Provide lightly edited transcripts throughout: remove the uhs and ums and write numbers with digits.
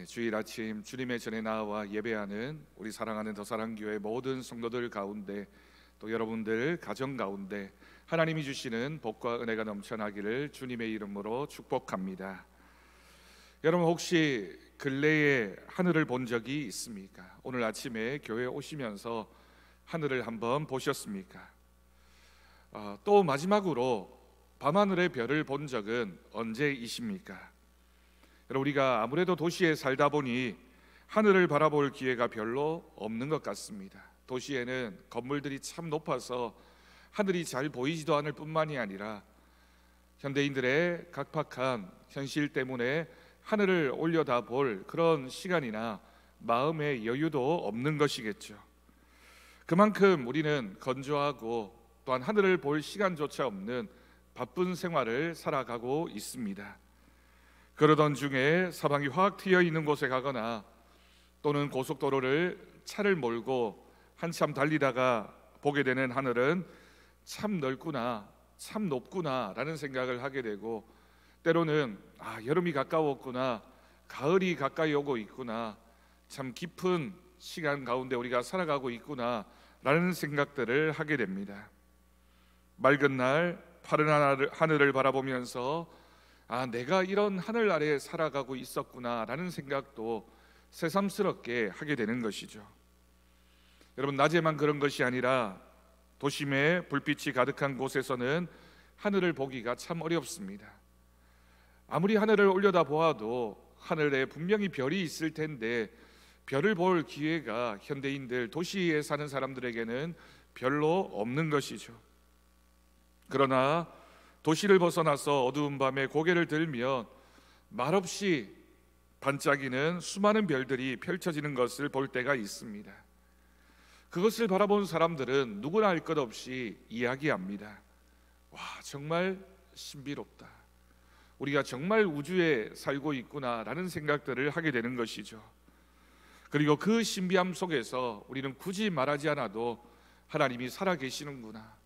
주일 아침 주님의 전에 나와 예배하는 우리 사랑하는 더사랑교회 모든 성도들 가운데, 또 여러분들 가정 가운데 하나님이 주시는 복과 은혜가 넘쳐나기를 주님의 이름으로 축복합니다. 여러분, 혹시 근래에 하늘을 본 적이 있습니까? 오늘 아침에 교회 오시면서 하늘을 한번 보셨습니까? 또 마지막으로 밤하늘의 별을 본 적은 언제이십니까? 우리가 아무래도 도시에 살다 보니 하늘을 바라볼 기회가 별로 없는 것 같습니다. 도시에는 건물들이 참 높아서 하늘이 잘 보이지도 않을 뿐만이 아니라 현대인들의 각박한 현실 때문에 하늘을 올려다볼 그런 시간이나 마음의 여유도 없는 것이겠죠. 그만큼 우리는 건조하고 또한 하늘을 볼 시간조차 없는 바쁜 생활을 살아가고 있습니다. 그러던 중에 사방이 확 트여 있는 곳에 가거나 또는 고속도로를 차를 몰고 한참 달리다가 보게 되는 하늘은 참 넓구나, 참 높구나 라는 생각을 하게 되고, 때로는 여름이 가까웠구나, 가을이 가까이 오고 있구나, 참 깊은 시간 가운데 우리가 살아가고 있구나 라는 생각들을 하게 됩니다. 맑은 날 파란 하늘을 바라보면서 내가 이런 하늘 아래에 살아가고 있었구나 라는 생각도 새삼스럽게 하게 되는 것이죠. 여러분, 낮에만 그런 것이 아니라 도심에 불빛이 가득한 곳에서는 하늘을 보기가 참 어렵습니다. 아무리 하늘을 올려다보아도 하늘에 분명히 별이 있을 텐데 별을 볼 기회가 현대인들, 도시에 사는 사람들에게는 별로 없는 것이죠. 그러나 도시를 벗어나서 어두운 밤에 고개를 들면 말없이 반짝이는 수많은 별들이 펼쳐지는 것을 볼 때가 있습니다. 그것을 바라본 사람들은 누구나 알 것 없이 이야기합니다. 와, 정말 신비롭다. 우리가 정말 우주에 살고 있구나라는 생각들을 하게 되는 것이죠. 그리고 그 신비함 속에서 우리는 굳이 말하지 않아도 하나님이 살아계시는구나,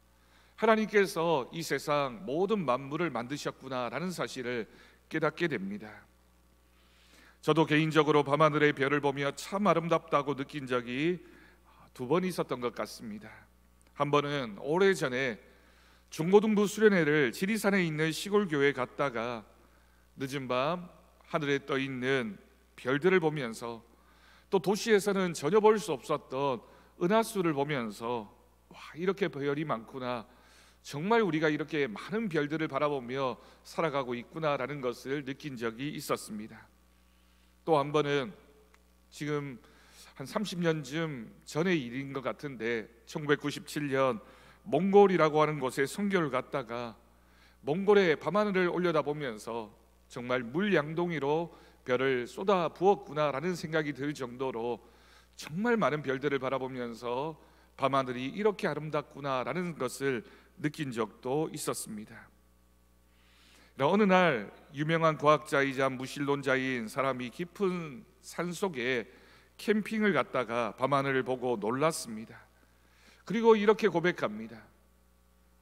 하나님께서 이 세상 모든 만물을 만드셨구나라는 사실을 깨닫게 됩니다. 저도 개인적으로 밤하늘의 별을 보며 참 아름답다고 느낀 적이 두 번 있었던 것 같습니다. 한 번은 오래전에 중고등부 수련회를 지리산에 있는 시골 교회에 갔다가 늦은 밤 하늘에 떠 있는 별들을 보면서, 또 도시에서는 전혀 볼 수 없었던 은하수를 보면서 이렇게 별이 많구나, 정말 우리가 이렇게 많은 별들을 바라보며 살아가고 있구나라는 것을 느낀 적이 있었습니다. 또 한 번은 지금 한 30년쯤 전의 일인 것 같은데, 1997년 몽골이라고 하는 곳에 선교를 갔다가 몽골의 밤하늘을 올려다보면서 정말 물양동이로 별을 쏟아 부었구나라는 생각이 들 정도로 정말 많은 별들을 바라보면서 밤하늘이 이렇게 아름답구나라는 것을 느낀 적도 있었습니다. 어느 날 유명한 과학자이자 무신론자인 사람이 깊은 산속에 캠핑을 갔다가 밤하늘을 보고 놀랐습니다. 그리고 이렇게 고백합니다.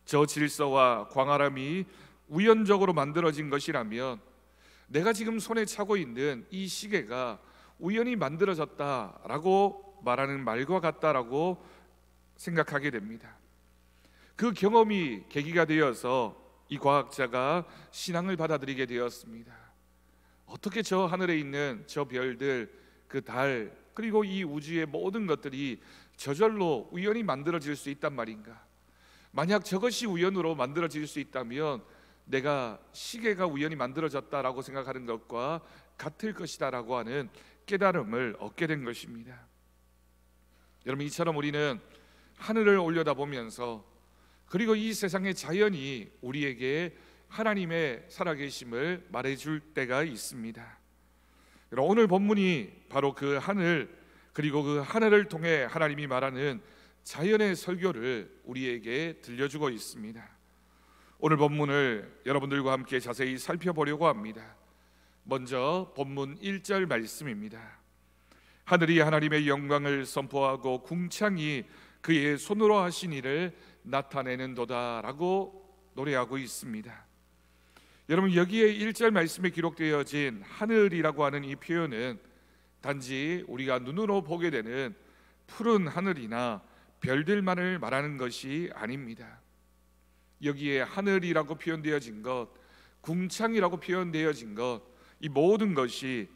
저 질서와 광활함이 우연적으로 만들어진 것이라면 내가 지금 손에 차고 있는 이 시계가 우연히 만들어졌다라고 말하는 말과 같다라고 생각하게 됩니다. 그 경험이 계기가 되어서 이 과학자가 신앙을 받아들이게 되었습니다. 어떻게 저 하늘에 있는 저 별들, 그 달, 그리고 이 우주의 모든 것들이 저절로 우연히 만들어질 수 있단 말인가? 만약 저것이 우연으로 만들어질 수 있다면 내가 시계가 우연히 만들어졌다라고 생각하는 것과 같을 것이다라고 하는 깨달음을 얻게 된 것입니다. 여러분, 이처럼 우리는 하늘을 올려다보면서, 그리고 이 세상의 자연이 우리에게 하나님의 살아계심을 말해줄 때가 있습니다. 오늘 본문이 바로 그 하늘, 그리고 그 하늘을 통해 하나님이 말하는 자연의 설교를 우리에게 들려주고 있습니다. 오늘 본문을 여러분들과 함께 자세히 살펴보려고 합니다. 먼저 본문 1절 말씀입니다. 하늘이 하나님의 영광을 선포하고 궁창이 그의 손으로 하신 일을 나타내는도다 라고 노래하고 있습니다. 여러분, 여기에 1절 말씀에 기록되어진 하늘이라고 하는 이 표현은 단지 우리가 눈으로 보게 되는 푸른 하늘이나 별들만을 말하는 것이 아닙니다. 여기에 하늘이라고 표현되어진 것, 궁창이라고 표현되어진 것, 이 모든 것이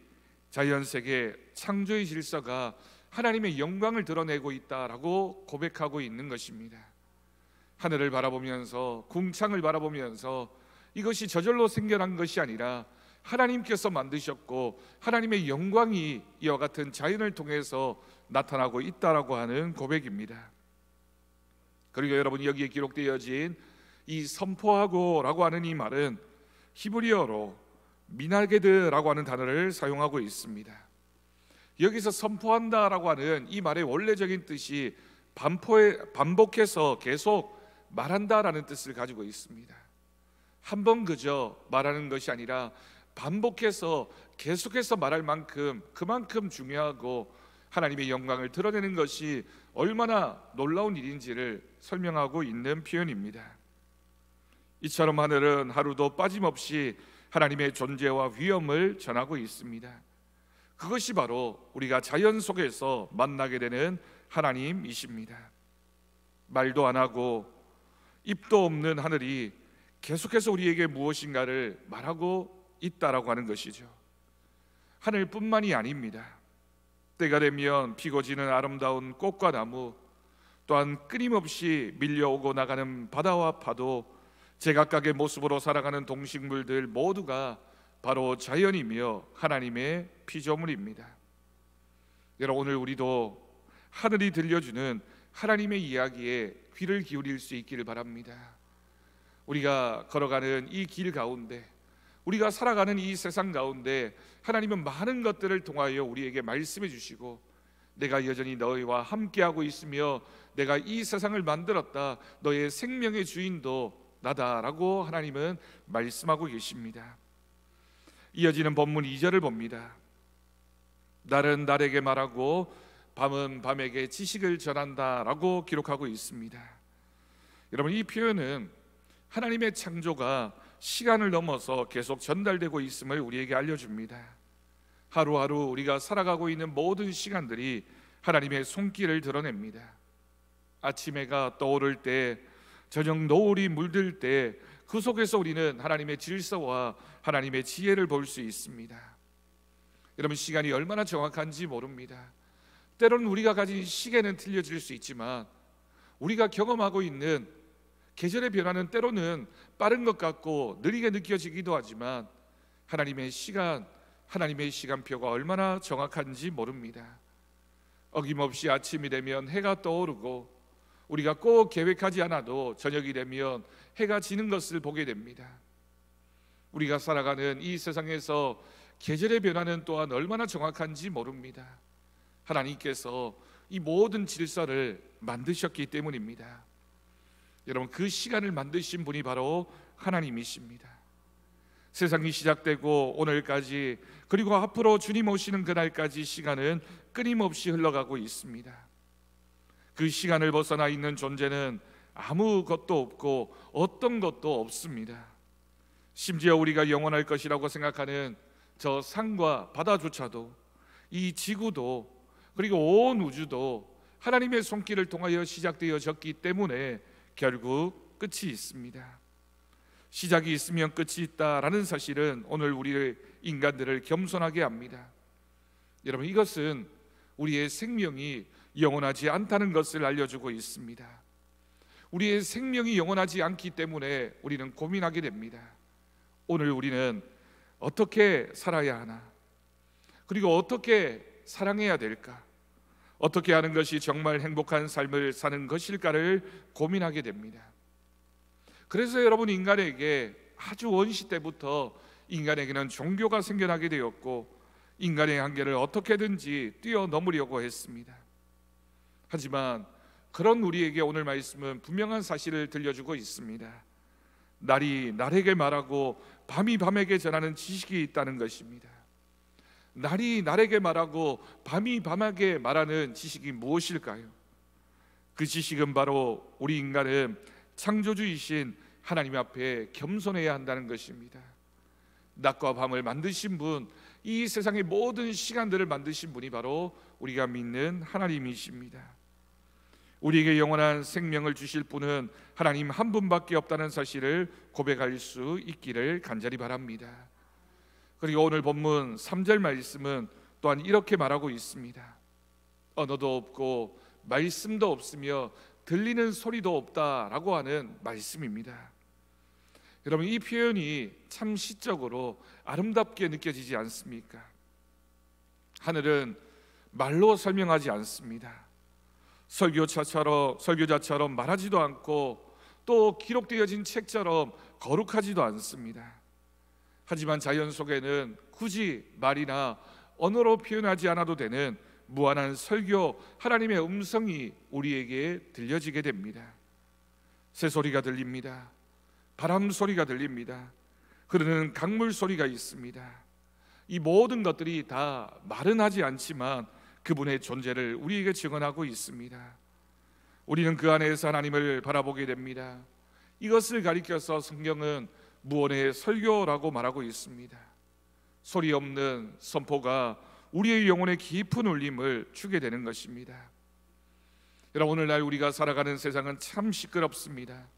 자연세계 창조의 질서가 하나님의 영광을 드러내고 있다라고 고백하고 있는 것입니다. 하늘을 바라보면서, 궁창을 바라보면서 이것이 저절로 생겨난 것이 아니라 하나님께서 만드셨고 하나님의 영광이 이와 같은 자연을 통해서 나타나고 있다라고 하는 고백입니다. 그리고 여러분, 여기에 기록되어진 이 선포하고라고 하는 이 말은 히브리어로 미나게드라고 하는 단어를 사용하고 있습니다. 여기서 선포한다라고 하는 이 말의 원래적인 뜻이 반복해서 계속 말한다라는 뜻을 가지고 있습니다. 한 번 그저 말하는 것이 아니라 반복해서 계속해서 말할 만큼, 그만큼 중요하고 하나님의 영광을 드러내는 것이 얼마나 놀라운 일인지를 설명하고 있는 표현입니다. 이처럼 하늘은 하루도 빠짐없이 하나님의 존재와 위엄을 전하고 있습니다. 그것이 바로 우리가 자연 속에서 만나게 되는 하나님이십니다. 말도 안 하고 입도 없는 하늘이 계속해서 우리에게 무엇인가를 말하고 있다라고 하는 것이죠. 하늘뿐만이 아닙니다. 때가 되면 피고 지는 아름다운 꽃과 나무, 또한 끊임없이 밀려오고 나가는 바다와 파도, 제각각의 모습으로 살아가는 동식물들 모두가 바로 자연이며 하나님의 피조물입니다. 여러분, 오늘 우리도 하늘이 들려주는 하나님의 이야기에 귀를 기울일 수 있기를 바랍니다. 우리가 걸어가는 이 길 가운데, 우리가 살아가는 이 세상 가운데 하나님은 많은 것들을 통하여 우리에게 말씀해 주시고, 내가 여전히 너희와 함께하고 있으며 내가 이 세상을 만들었다, 너의 생명의 주인도 나다라고 하나님은 말씀하고 계십니다. 이어지는 본문 2절을 봅니다. 날은 날에게 말하고 밤은 밤에게 지식을 전한다라고 기록하고 있습니다. 여러분, 이 표현은 하나님의 창조가 시간을 넘어서 계속 전달되고 있음을 우리에게 알려줍니다. 하루하루 우리가 살아가고 있는 모든 시간들이 하나님의 손길을 드러냅니다. 아침 해가 떠오를 때, 저녁 노을이 물들 때, 그 속에서 우리는 하나님의 질서와 하나님의 지혜를 볼 수 있습니다. 여러분, 시간이 얼마나 정확한지 모릅니다. 때로는 우리가 가진 시계는 틀려질 수 있지만 우리가 경험하고 있는 계절의 변화는 때로는 빠른 것 같고 느리게 느껴지기도 하지만 하나님의 시간표가 얼마나 정확한지 모릅니다. 어김없이 아침이 되면 해가 떠오르고 우리가 꼭 계획하지 않아도 저녁이 되면 해가 지는 것을 보게 됩니다. 우리가 살아가는 이 세상에서 계절의 변화는 또한 얼마나 정확한지 모릅니다. 하나님께서 이 모든 질서를 만드셨기 때문입니다. 여러분, 그 시간을 만드신 분이 바로 하나님이십니다. 세상이 시작되고 오늘까지, 그리고 앞으로 주님 오시는 그날까지 시간은 끊임없이 흘러가고 있습니다. 그 시간을 벗어나 있는 존재는 아무것도 없고 어떤 것도 없습니다. 심지어 우리가 영원할 것이라고 생각하는 저 산과 바다조차도, 이 지구도, 그리고 온 우주도 하나님의 손길을 통하여 시작되어졌기 때문에 결국 끝이 있습니다. 시작이 있으면 끝이 있다라는 사실은 오늘 우리 인간들을 겸손하게 합니다. 여러분, 이것은 우리의 생명이 영원하지 않다는 것을 알려주고 있습니다. 우리의 생명이 영원하지 않기 때문에 우리는 고민하게 됩니다. 오늘 우리는 어떻게 살아야 하나? 그리고 어떻게 사랑해야 될까? 어떻게 하는 것이 정말 행복한 삶을 사는 것일까를 고민하게 됩니다. 그래서 여러분, 인간에게 아주 원시 때부터 인간에게는 종교가 생겨나게 되었고 인간의 한계를 어떻게든지 뛰어넘으려고 했습니다. 하지만 그런 우리에게 오늘 말씀은 분명한 사실을 들려주고 있습니다. 날이 날에게 말하고 밤이 밤에게 전하는 지식이 있다는 것입니다. 날이 날에게 말하고 밤이 밤에게 말하는 지식이 무엇일까요? 그 지식은 바로 우리 인간은 창조주이신 하나님 앞에 겸손해야 한다는 것입니다. 낮과 밤을 만드신 분, 이 세상의 모든 시간들을 만드신 분이 바로 우리가 믿는 하나님이십니다. 우리에게 영원한 생명을 주실 분은 하나님 한 분밖에 없다는 사실을 고백할 수 있기를 간절히 바랍니다. 그리고 오늘 본문 3절 말씀은 또한 이렇게 말하고 있습니다. 언어도 없고 말씀도 없으며 들리는 소리도 없다라고 하는 말씀입니다. 여러분, 이 표현이 참 시적으로 아름답게 느껴지지 않습니까? 하늘은 말로 설명하지 않습니다. 설교자처럼 말하지도 않고 또 기록되어진 책처럼 거룩하지도 않습니다. 하지만 자연 속에는 굳이 말이나 언어로 표현하지 않아도 되는 무한한 설교, 하나님의 음성이 우리에게 들려지게 됩니다. 새소리가 들립니다. 바람 소리가 들립니다. 흐르는 강물 소리가 있습니다. 이 모든 것들이 다 말은 하지 않지만 그분의 존재를 우리에게 증언하고 있습니다. 우리는 그 안에서 하나님을 바라보게 됩니다. 이것을 가리켜서 성경은 무언의 설교라고 말하고 있습니다. 소리 없는 선포가 우리의 영혼에 깊은 울림을 주게 되는 것입니다. 여러분, 오늘날 우리가 살아가는 세상은 참 시끄럽습니다.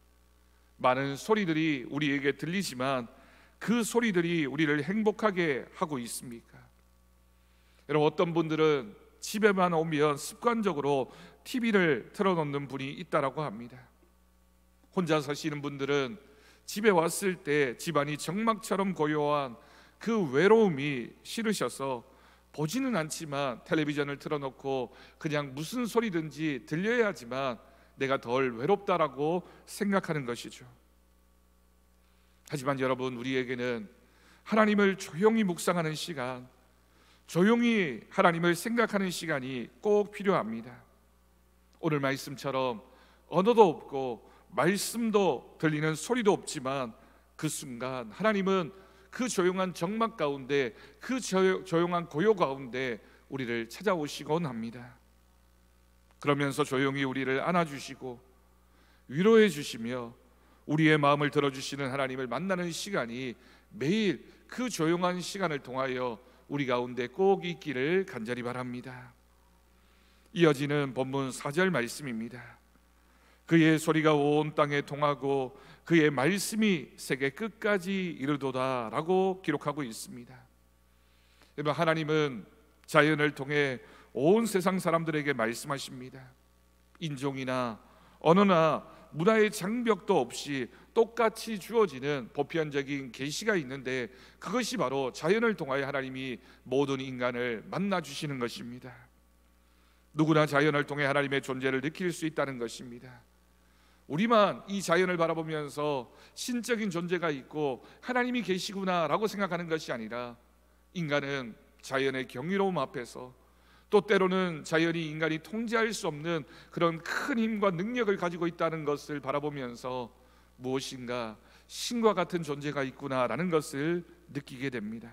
많은 소리들이 우리에게 들리지만 그 소리들이 우리를 행복하게 하고 있습니까? 여러분, 어떤 분들은 집에만 오면 습관적으로 TV를 틀어놓는 분이 있다라고 합니다. 혼자 사시는 분들은 집에 왔을 때 집안이 정막처럼 고요한 그 외로움이 싫으셔서 보지는 않지만 텔레비전을 틀어놓고 그냥 무슨 소리든지 들려야지만 내가 덜 외롭다라고 생각하는 것이죠. 하지만 여러분, 우리에게는 하나님을 조용히 묵상하는 시간, 조용히 하나님을 생각하는 시간이 꼭 필요합니다. 오늘 말씀처럼 언어도 없고 말씀도 들리는 소리도 없지만 그 순간 하나님은 그 조용한 정막 가운데, 그 조용한 고요 가운데 우리를 찾아오시곤 합니다. 그러면서 조용히 우리를 안아주시고 위로해 주시며 우리의 마음을 들어주시는 하나님을 만나는 시간이 매일 그 조용한 시간을 통하여 우리 가운데 꼭 있기를 간절히 바랍니다. 이어지는 본문 4절 말씀입니다. 그의 소리가 온 땅에 통하고 그의 말씀이 세계 끝까지 이르도다 라고 기록하고 있습니다. 여러분, 하나님은 자연을 통해 온 세상 사람들에게 말씀하십니다. 인종이나 언어나 문화의 장벽도 없이 똑같이 주어지는 보편적인 계시가 있는데 그것이 바로 자연을 통하여 하나님이 모든 인간을 만나주시는 것입니다. 누구나 자연을 통해 하나님의 존재를 느낄 수 있다는 것입니다. 우리만 이 자연을 바라보면서 신적인 존재가 있고 하나님이 계시구나라고 생각하는 것이 아니라 인간은 자연의 경이로움 앞에서 또 때로는 자연이 인간이 통제할 수 없는 그런 큰 힘과 능력을 가지고 있다는 것을 바라보면서 무엇인가 신과 같은 존재가 있구나라는 것을 느끼게 됩니다.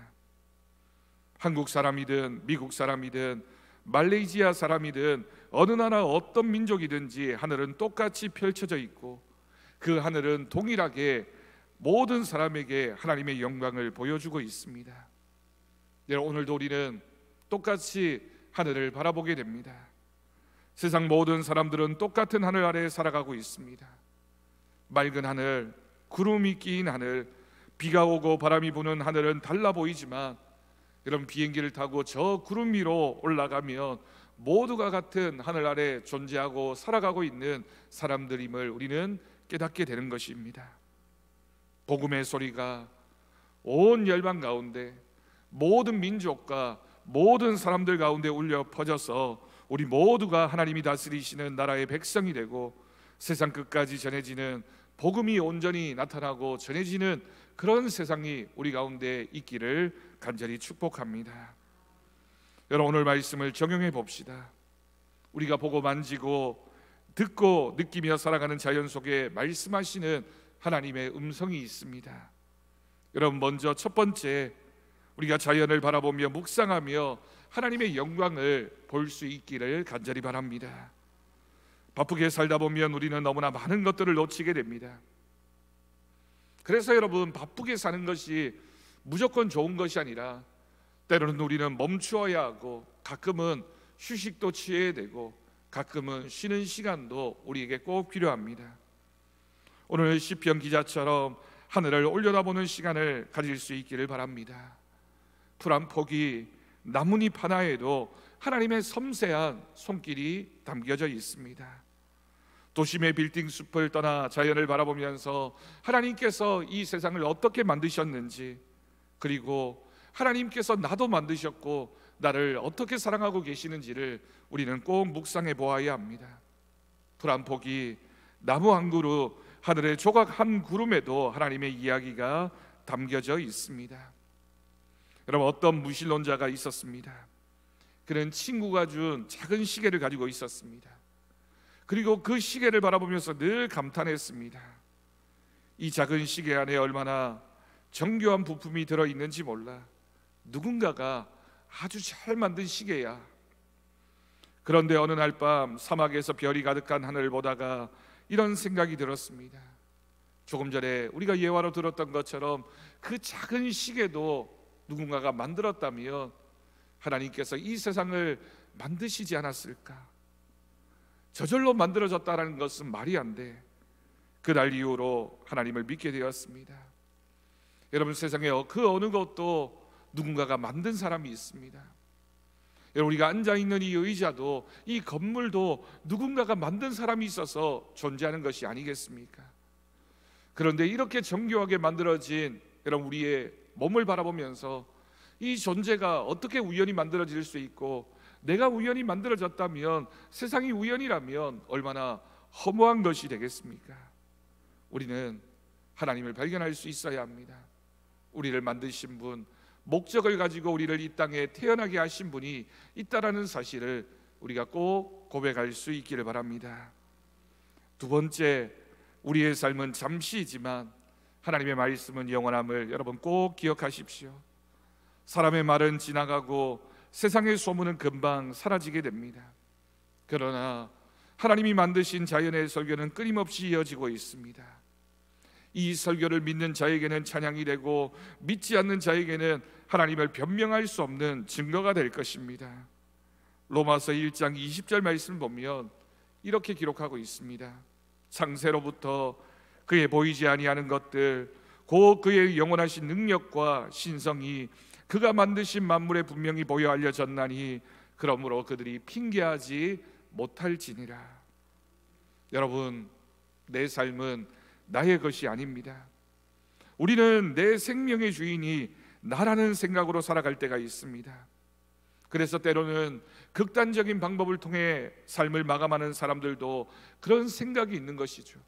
한국 사람이든 미국 사람이든 말레이시아 사람이든 어느 나라 어떤 민족이든지 하늘은 똑같이 펼쳐져 있고 그 하늘은 동일하게 모든 사람에게 하나님의 영광을 보여주고 있습니다. 오늘도 우리는 똑같이 하늘을 바라보게 됩니다. 세상 모든 사람들은 똑같은 하늘 아래에 살아가고 있습니다. 맑은 하늘, 구름이 끼인 하늘, 비가 오고 바람이 부는 하늘은 달라 보이지만 여러분, 비행기를 타고 저 구름 위로 올라가면 모두가 같은 하늘 아래 존재하고 살아가고 있는 사람들임을 우리는 깨닫게 되는 것입니다. 복음의 소리가 온 열방 가운데 모든 민족과 모든 사람들 가운데 울려 퍼져서 우리 모두가 하나님이 다스리시는 나라의 백성이 되고 세상 끝까지 전해지는 복음이 온전히 나타나고 전해지는 그런 세상이 우리 가운데 있기를 간절히 축복합니다. 여러분, 오늘 말씀을 적용해 봅시다. 우리가 보고 만지고 듣고 느끼며 살아가는 자연 속에 말씀하시는 하나님의 음성이 있습니다. 여러분, 먼저 첫 번째, 우리가 자연을 바라보며 묵상하며 하나님의 영광을 볼 수 있기를 간절히 바랍니다. 바쁘게 살다 보면 우리는 너무나 많은 것들을 놓치게 됩니다. 그래서 여러분, 바쁘게 사는 것이 무조건 좋은 것이 아니라 때로는 우리는 멈추어야 하고, 가끔은 휴식도 취해야 되고, 가끔은 쉬는 시간도 우리에게 꼭 필요합니다. 오늘 시편 기자처럼 하늘을 올려다보는 시간을 가질 수 있기를 바랍니다. 풀 한 폭이 나뭇잎 하나에도 하나님의 섬세한 손길이 담겨져 있습니다. 도심의 빌딩 숲을 떠나 자연을 바라보면서 하나님께서 이 세상을 어떻게 만드셨는지, 그리고 하나님께서 나도 만드셨고 나를 어떻게 사랑하고 계시는지를 우리는 꼭 묵상해 보아야 합니다. 풀 한 폭이 나무 한 그루, 하늘의 조각 한 구름에도 하나님의 이야기가 담겨져 있습니다. 여러분, 어떤 무신론자가 있었습니다. 그는 친구가 준 작은 시계를 가지고 있었습니다. 그리고 그 시계를 바라보면서 늘 감탄했습니다. 이 작은 시계 안에 얼마나 정교한 부품이 들어있는지 몰라. 누군가가 아주 잘 만든 시계야. 그런데 어느 날 밤 사막에서 별이 가득한 하늘을 보다가 이런 생각이 들었습니다. 조금 전에 우리가 예화로 들었던 것처럼 그 작은 시계도 누군가가 만들었다면 하나님께서 이 세상을 만드시지 않았을까? 저절로 만들어졌다는 것은 말이 안 돼. 그날 이후로 하나님을 믿게 되었습니다. 여러분, 세상에 그 어느 것도 누군가가 만든 사람이 있습니다. 여러분, 우리가 앉아있는 이 의자도, 이 건물도 누군가가 만든 사람이 있어서 존재하는 것이 아니겠습니까? 그런데 이렇게 정교하게 만들어진 여러분 우리의 몸을 바라보면서 이 존재가 어떻게 우연히 만들어질 수 있고, 내가 우연히 만들어졌다면, 세상이 우연이라면 얼마나 허무한 것이 되겠습니까? 우리는 하나님을 발견할 수 있어야 합니다. 우리를 만드신 분, 목적을 가지고 우리를 이 땅에 태어나게 하신 분이 있다라는 사실을 우리가 꼭 고백할 수 있기를 바랍니다. 두 번째, 우리의 삶은 잠시이지만 하나님의 말씀은 영원함을 여러분 꼭 기억하십시오. 사람의 말은 지나가고 세상의 소문은 금방 사라지게 됩니다. 그러나 하나님이 만드신 자연의 설교는 끊임없이 이어지고 있습니다. 이 설교를 믿는 자에게는 찬양이 되고, 믿지 않는 자에게는 하나님을 변명할 수 없는 증거가 될 것입니다. 로마서 1장 20절 말씀 보면 이렇게 기록하고 있습니다. 창세로부터 그의 보이지 아니하는 것들, 곧 그의 영원하신 능력과 신성이 그가 만드신 만물에 분명히 보여 알려졌나니 그러므로 그들이 핑계하지 못할지니라. 여러분, 내 삶은 나의 것이 아닙니다. 우리는 내 생명의 주인이 나라는 생각으로 살아갈 때가 있습니다. 그래서 때로는 극단적인 방법을 통해 삶을 마감하는 사람들도 그런 생각이 있는 것이죠.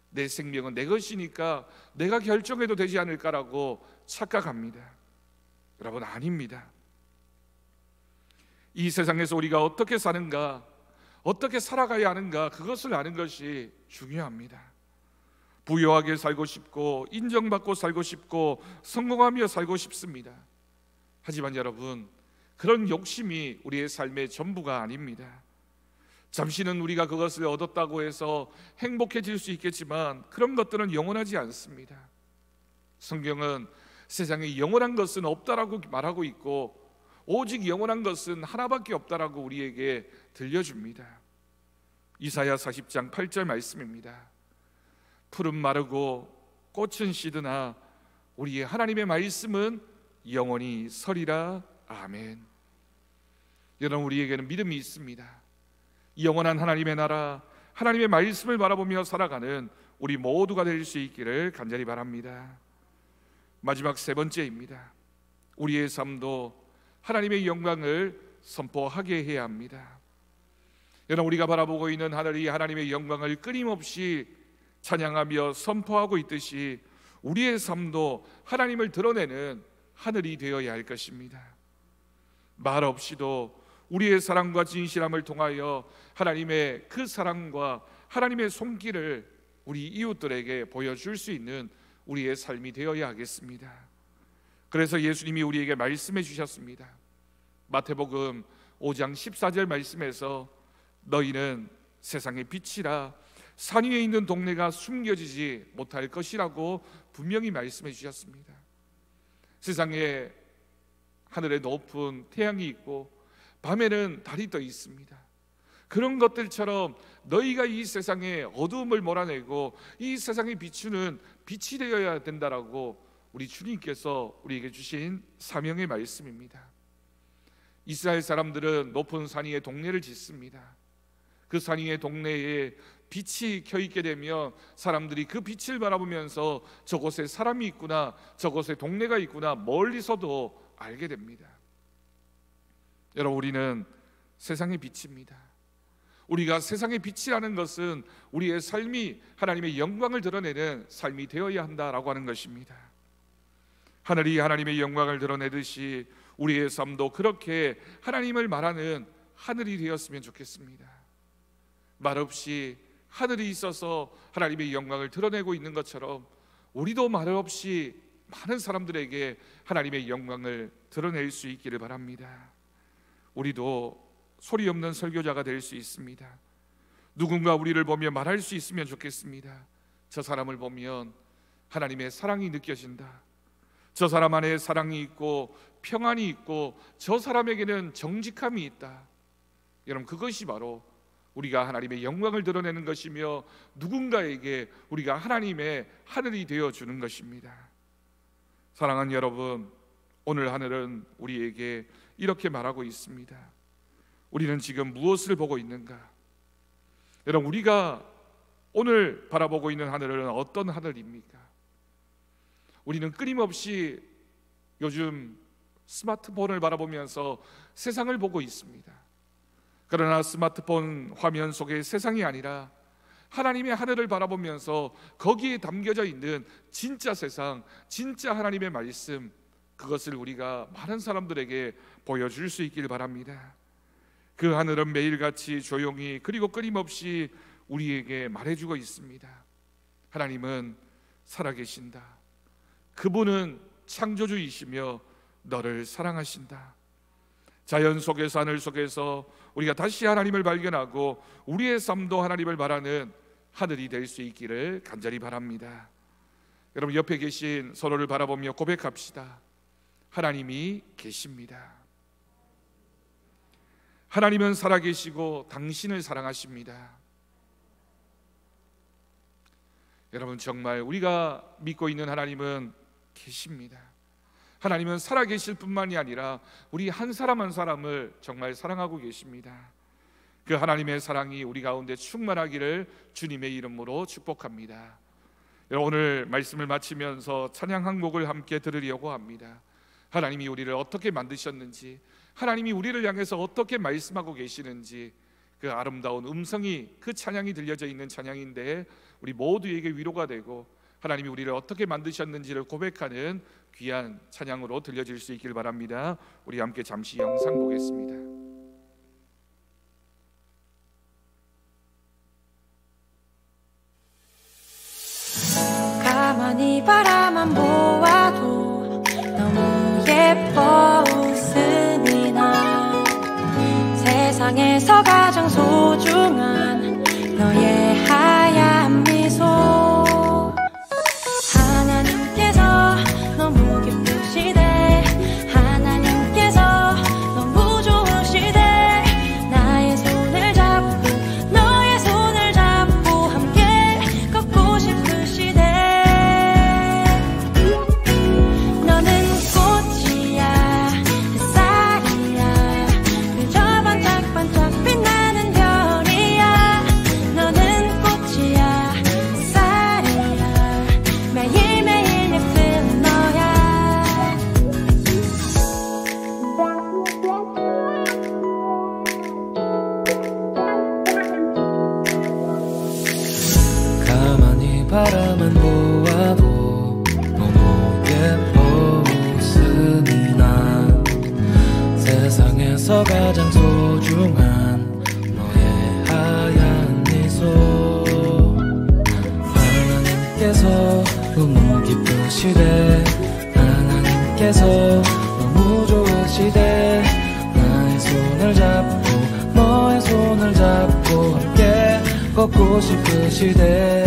내 생명은 내 것이니까 내가 결정해도 되지 않을까라고 착각합니다. 여러분, 아닙니다. 이 세상에서 우리가 어떻게 사는가, 어떻게 살아가야 하는가, 그것을 아는 것이 중요합니다. 부유하게 살고 싶고, 인정받고 살고 싶고, 성공하며 살고 싶습니다. 하지만 여러분, 그런 욕심이 우리의 삶의 전부가 아닙니다. 잠시는 우리가 그것을 얻었다고 해서 행복해질 수 있겠지만 그런 것들은 영원하지 않습니다. 성경은 세상에 영원한 것은 없다라고 말하고 있고, 오직 영원한 것은 하나밖에 없다라고 우리에게 들려줍니다. 이사야 40장 8절 말씀입니다. 풀은 마르고 꽃은 시드나 우리의 하나님의 말씀은 영원히 서리라. 아멘. 여러분, 우리에게는 믿음이 있습니다. 영원한 하나님의 나라, 하나님의 말씀을 바라보며 살아가는 우리 모두가 될 수 있기를 간절히 바랍니다. 마지막 세 번째입니다. 우리의 삶도 하나님의 영광을 선포하게 해야 합니다. 여러분, 우리가 바라보고 있는 하늘이 하나님의 영광을 끊임없이 찬양하며 선포하고 있듯이 우리의 삶도 하나님을 드러내는 하늘이 되어야 할 것입니다. 말 없이도 우리의 사랑과 진실함을 통하여 하나님의 그 사랑과 하나님의 손길을 우리 이웃들에게 보여줄 수 있는 우리의 삶이 되어야 하겠습니다. 그래서 예수님이 우리에게 말씀해 주셨습니다. 마태복음 5장 14절 말씀에서 너희는 세상의 빛이라 산 위에 있는 동네가 숨겨지지 못할 것이라고 분명히 말씀해 주셨습니다. 세상에 하늘에 높은 태양이 있고 밤에는 달이 떠 있습니다. 그런 것들처럼 너희가 이 세상에 어두움을 몰아내고 이 세상에 비추는 빛이 되어야 된다라고 우리 주님께서 우리에게 주신 사명의 말씀입니다. 이스라엘 사람들은 높은 산 위에 동네를 짓습니다. 그 산 위에 동네에 빛이 켜있게 되면 사람들이 그 빛을 바라보면서 저곳에 사람이 있구나, 저곳에 동네가 있구나 멀리서도 알게 됩니다. 여러분, 우리는 세상의 빛입니다. 우리가 세상의 빛이라는 것은 우리의 삶이 하나님의 영광을 드러내는 삶이 되어야 한다라고 하는 것입니다. 하늘이 하나님의 영광을 드러내듯이 우리의 삶도 그렇게 하나님을 말하는 하늘이 되었으면 좋겠습니다. 말없이 하늘이 있어서 하나님의 영광을 드러내고 있는 것처럼 우리도 말없이 많은 사람들에게 하나님의 영광을 드러낼 수 있기를 바랍니다. 우리도 소리 없는 설교자가 될 수 있습니다. 누군가 우리를 보며 말할 수 있으면 좋겠습니다. 저 사람을 보면 하나님의 사랑이 느껴진다. 저 사람 안에 사랑이 있고 평안이 있고 저 사람에게는 정직함이 있다. 여러분, 그것이 바로 우리가 하나님의 영광을 드러내는 것이며 누군가에게 우리가 하나님의 하늘이 되어주는 것입니다. 사랑하는 여러분, 오늘 하늘은 우리에게 이렇게 말하고 있습니다. 우리는 지금 무엇을 보고 있는가? 여러분, 우리가 오늘 바라보고 있는 하늘은 어떤 하늘입니까? 우리는 끊임없이 요즘 스마트폰을 바라보면서 세상을 보고 있습니다. 그러나 스마트폰 화면 속의 세상이 아니라 하나님의 하늘을 바라보면서 거기에 담겨져 있는 진짜 세상, 진짜 하나님의 말씀, 그것을 우리가 많은 사람들에게 보여줄 수 있기를 바랍니다. 그 하늘은 매일같이 조용히 그리고 끊임없이 우리에게 말해주고 있습니다. 하나님은 살아계신다. 그분은 창조주이시며 너를 사랑하신다. 자연 속에서, 하늘 속에서 우리가 다시 하나님을 발견하고 우리의 삶도 하나님을 바라는 하늘이 될 수 있기를 간절히 바랍니다. 여러분, 옆에 계신 서로를 바라보며 고백합시다. 하나님이 계십니다. 하나님은 살아계시고 당신을 사랑하십니다. 여러분, 정말 우리가 믿고 있는 하나님은 계십니다. 하나님은 살아계실 뿐만이 아니라 우리 한 사람 한 사람을 정말 사랑하고 계십니다. 그 하나님의 사랑이 우리 가운데 충만하기를 주님의 이름으로 축복합니다. 오늘 말씀을 마치면서 찬양 한 곡을 함께 들으려고 합니다. 하나님이 우리를 어떻게 만드셨는지, 하나님이 우리를 향해서 어떻게 말씀하고 계시는지 그 아름다운 음성이, 그 찬양이 들려져 있는 찬양인데 우리 모두에게 위로가 되고 하나님이 우리를 어떻게 만드셨는지를 고백하는 귀한 찬양으로 들려질 수 있길 바랍니다. 우리 함께 잠시 영상 보겠습니다. 가만히 바라만 보아도 너무 예뻐 웃음이 나. 세상에서 가장 소중한 너의 하얀 미소. 하나님께서 너무 기쁘시대. 하나님께서 너무 좋으시대. 나의 손을 잡고 너의 손을 잡고 함께 걷고 싶으시대. 너는 꽃이야, 햇살이야, 그저 반짝반짝 빛나는 별이야. 너는 꽃이야, 햇살이야, 매일매일 예쁜 너야. 가만히 바라만 보아도 너무 예뻐 웃음이 나. 세상에서 가장 소중한 너의 하얀 미소. 하나님께서 너무 기쁘시대. 하나님께서 너무 좋으시대. 나의 손을 잡고 너의 손을 잡고 함께 걷고 싶으시대.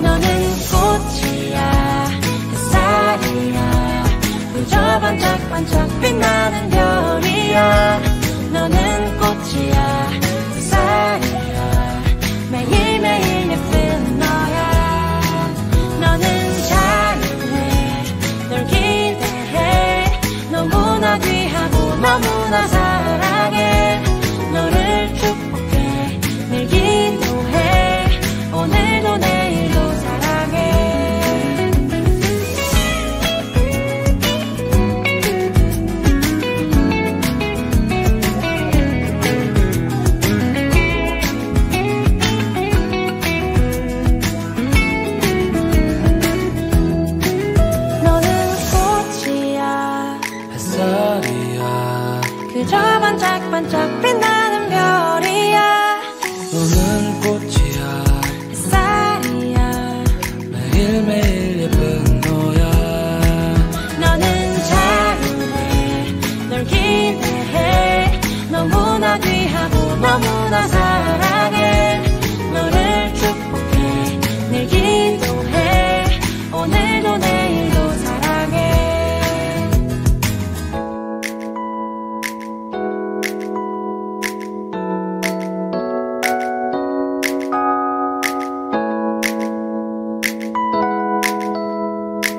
너는 꽃이야, 햇살이야, 반짝반짝 빛나는 별이야. 너는 꽃이야, 햇살이야, 매일매일 예쁜 너야. 너는 자유해, 널 기대해. 너무나 귀하고 너무나 사랑해. 너를 축복해, 늘 기도해. 오늘도 내일도 사랑해. 그저 반짝반짝 빛나는 별이야. 너는 꽃이야, 햇살이야, 매일매일 예쁜 너야. 너는 자유해, 널 기대해. 너무나 귀하고 너무나 사랑해. 너를 축복해, 늘 기도해. 오늘도 내일도 사랑해.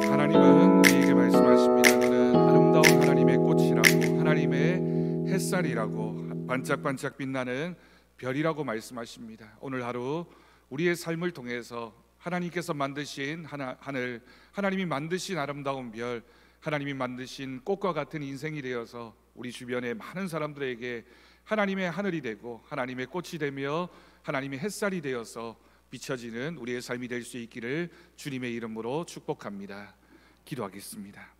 하나님은 우리에게 말씀하십니다. 너는 아름다운 하나님의 꽃이라고, 하나님의 햇살이라고, 반짝반짝 빛나는 별이라고 말씀하십니다. 오늘 하루 우리의 삶을 통해서 하나님께서 만드신 하늘, 하나님이 만드신 아름다운 별, 하나님이 만드신 꽃과 같은 인생이 되어서 우리 주변의 많은 사람들에게 하나님의 하늘이 되고 하나님의 꽃이 되며 하나님의 햇살이 되어서 비춰지는 우리의 삶이 될 수 있기를 주님의 이름으로 축복합니다. 기도하겠습니다.